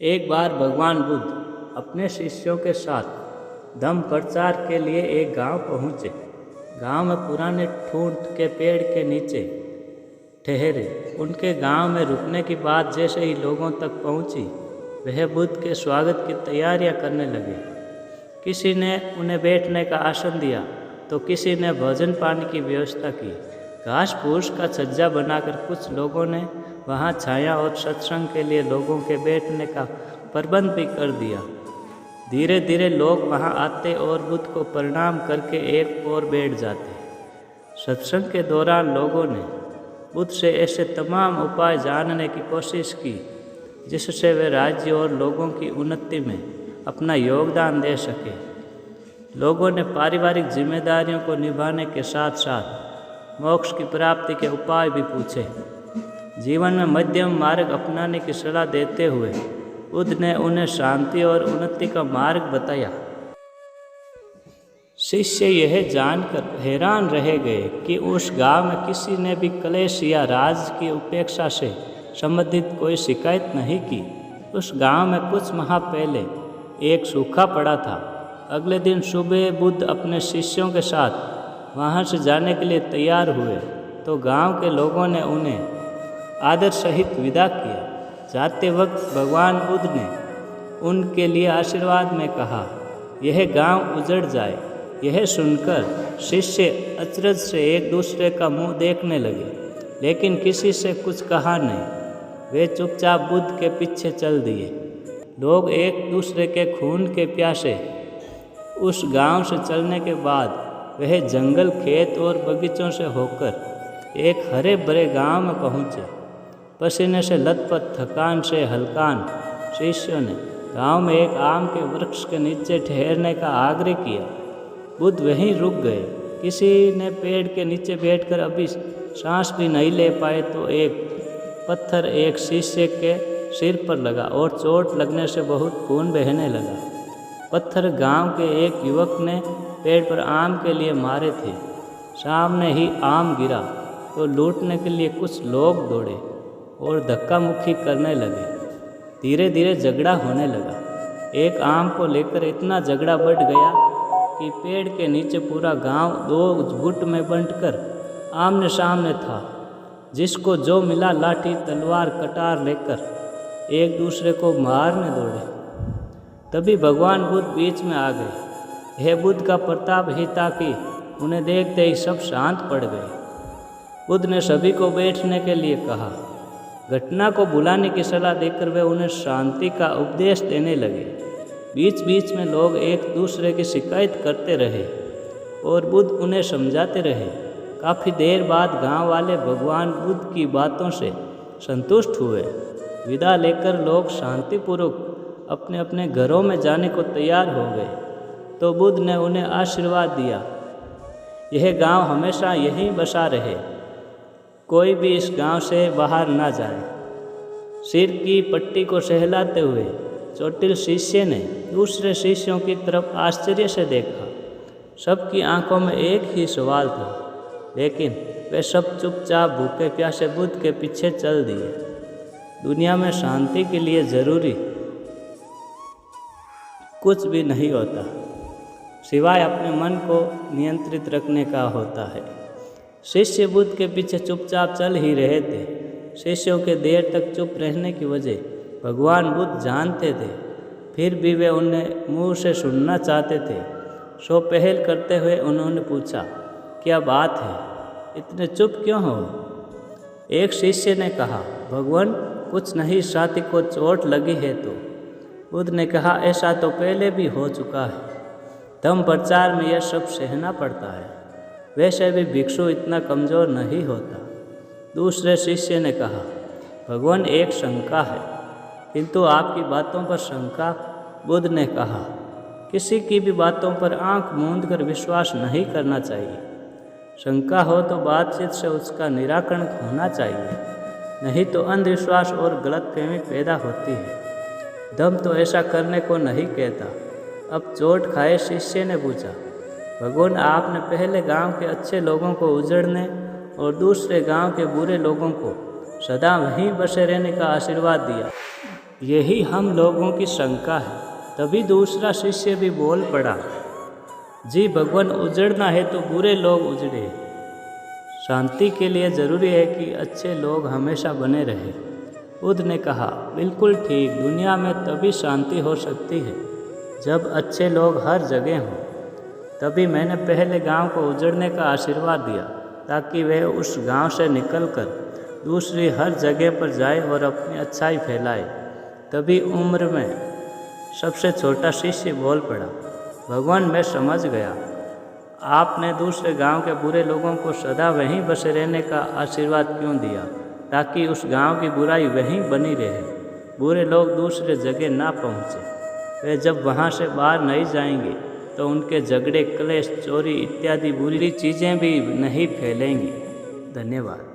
एक बार भगवान बुद्ध अपने शिष्यों के साथ धम्म प्रचार के लिए एक गांव पहुँचे। गांव में पुराने ठूंठ के पेड़ के नीचे ठहरे। उनके गांव में रुकने की बात जैसे ही लोगों तक पहुंची, वह बुद्ध के स्वागत की तैयारियां करने लगे। किसी ने उन्हें बैठने का आसन दिया तो किसी ने भोजन पानी की व्यवस्था की। घास फूस का छज्जा बनाकर कुछ लोगों ने वहाँ छाया और सत्संग के लिए लोगों के बैठने का प्रबंध भी कर दिया। धीरे धीरे लोग वहाँ आते और बुद्ध को प्रणाम करके एक ओर बैठ जाते। सत्संग के दौरान लोगों ने बुद्ध से ऐसे तमाम उपाय जानने की कोशिश की जिससे वे राज्य और लोगों की उन्नति में अपना योगदान दे सके। लोगों ने पारिवारिक जिम्मेदारियों को निभाने के साथ साथ मोक्ष की प्राप्ति के उपाय भी पूछे। जीवन में मध्यम मार्ग अपनाने की सलाह देते हुए बुद्ध ने उन्हें शांति और उन्नति का मार्ग बताया। शिष्य यह जानकर हैरान रह गए कि उस गांव में किसी ने भी क्लेश या राज की उपेक्षा से संबंधित कोई शिकायत नहीं की। उस गांव में कुछ माह पहले एक सूखा पड़ा था। अगले दिन सुबह बुद्ध अपने शिष्यों के साथ वहां से जाने के लिए तैयार हुए तो गांव के लोगों ने उन्हें आदर सहित विदा किया। जाते वक्त भगवान बुद्ध ने उनके लिए आशीर्वाद में कहा, यह गांव उजड़ जाए। यह सुनकर शिष्य अचरज से एक दूसरे का मुंह देखने लगे, लेकिन किसी से कुछ कहा नहीं। वे चुपचाप बुद्ध के पीछे चल दिए। लोग एक दूसरे के खून के प्यासे उस गांव से चलने के बाद वह जंगल, खेत और बगीचों से होकर एक हरे भरे गांव में पहुँचे। पसीने से लथपथ, थकान से हलकान शिष्यों ने गांव में एक आम के वृक्ष के नीचे ठहरने का आग्रह किया। बुद्ध वहीं रुक गए। किसी ने पेड़ के नीचे बैठकर अभी सांस भी नहीं ले पाए तो एक पत्थर एक शिष्य के सिर पर लगा और चोट लगने से बहुत खून बहने लगा। पत्थर गांव के एक युवक ने पेड़ पर आम के लिए मारे थे। सामने ही आम गिरा तो लूटने के लिए कुछ लोग दौड़े और धक्का मुक्की करने लगे। धीरे धीरे झगड़ा होने लगा। एक आम को लेकर इतना झगड़ा बढ़ गया कि पेड़ के नीचे पूरा गांव दो गुट में बंटकर आमने सामने था। जिसको जो मिला लाठी, तलवार, कटार लेकर एक दूसरे को मारने दौड़े। तभी भगवान बुद्ध बीच में आ गए। यह बुद्ध का प्रताप ही था कि उन्हें देखते ही सब शांत पड़ गए। बुद्ध ने सभी को बैठने के लिए कहा। घटना को भुलाने की सलाह देकर वे उन्हें शांति का उपदेश देने लगे। बीच बीच में लोग एक दूसरे की शिकायत करते रहे और बुद्ध उन्हें समझाते रहे। काफ़ी देर बाद गांव वाले भगवान बुद्ध की बातों से संतुष्ट हुए। विदा लेकर लोग शांतिपूर्वक अपने अपने घरों में जाने को तैयार हो गए तो बुद्ध ने उन्हें आशीर्वाद दिया, यह गांव हमेशा यहीं बसा रहे। कोई भी इस गांव से बाहर ना जाए। सिर की पट्टी को सहलाते हुए चोटिल शिष्य ने दूसरे शिष्यों की तरफ आश्चर्य से देखा। सबकी आंखों में एक ही सवाल था, लेकिन वे सब चुपचाप भूखे प्यासे बुद्ध के पीछे चल दिए। दुनिया में शांति के लिए जरूरी कुछ भी नहीं होता, सिवाय अपने मन को नियंत्रित रखने का होता है। शिष्य बुद्ध के पीछे चुपचाप चल ही रहे थे। शिष्यों के देर तक चुप रहने की वजह भगवान बुद्ध जानते थे, फिर भी वे उन्हें मुंह से सुनना चाहते थे। सो पहल करते हुए उन्होंने पूछा, क्या बात है, इतने चुप क्यों हो? एक शिष्य ने कहा, भगवान कुछ नहीं, साथी को चोट लगी है तो। बुद्ध ने कहा, ऐसा तो पहले भी हो चुका है। धम्म प्रचार में यह सब सहना पड़ता है। वैसे भी भिक्षु इतना कमज़ोर नहीं होता। दूसरे शिष्य ने कहा, भगवान एक शंका है, किंतु आपकी बातों पर शंका। बुद्ध ने कहा, किसी की भी बातों पर आंख मूंद कर विश्वास नहीं करना चाहिए। शंका हो तो बातचीत से उसका निराकरण होना चाहिए, नहीं तो अंधविश्वास और गलतफहमी पैदा होती है। धम्म तो ऐसा करने को नहीं कहता। अब चोट खाए शिष्य ने पूछा, भगवान आपने पहले गांव के अच्छे लोगों को उजड़ने और दूसरे गांव के बुरे लोगों को सदा वहीं बसे रहने का आशीर्वाद दिया। यही हम लोगों की शंका है। तभी दूसरा शिष्य भी बोल पड़ा, जी भगवान, उजड़ना है तो बुरे लोग उजड़े। शांति के लिए ज़रूरी है कि अच्छे लोग हमेशा बने रहे। बुद्ध ने कहा, बिल्कुल ठीक। दुनिया में तभी शांति हो सकती है जब अच्छे लोग हर जगह हों। तभी मैंने पहले गांव को उजड़ने का आशीर्वाद दिया, ताकि वह उस गांव से निकलकर दूसरी हर जगह पर जाए और अपनी अच्छाई फैलाए। तभी उम्र में सबसे छोटा शिष्य बोल पड़ा, भगवान, मैं समझ गया। आपने दूसरे गांव के बुरे लोगों को सदा वहीं बसे रहने का आशीर्वाद क्यों दिया, ताकि उस गांव की बुराई वहीं बनी रहे, बुरे लोग दूसरे जगह ना पहुँचे। वे जब वहाँ से बाहर नहीं जाएंगे तो उनके झगड़े, क्लेश, चोरी इत्यादि बुरी चीज़ें भी नहीं फैलेंगी। धन्यवाद।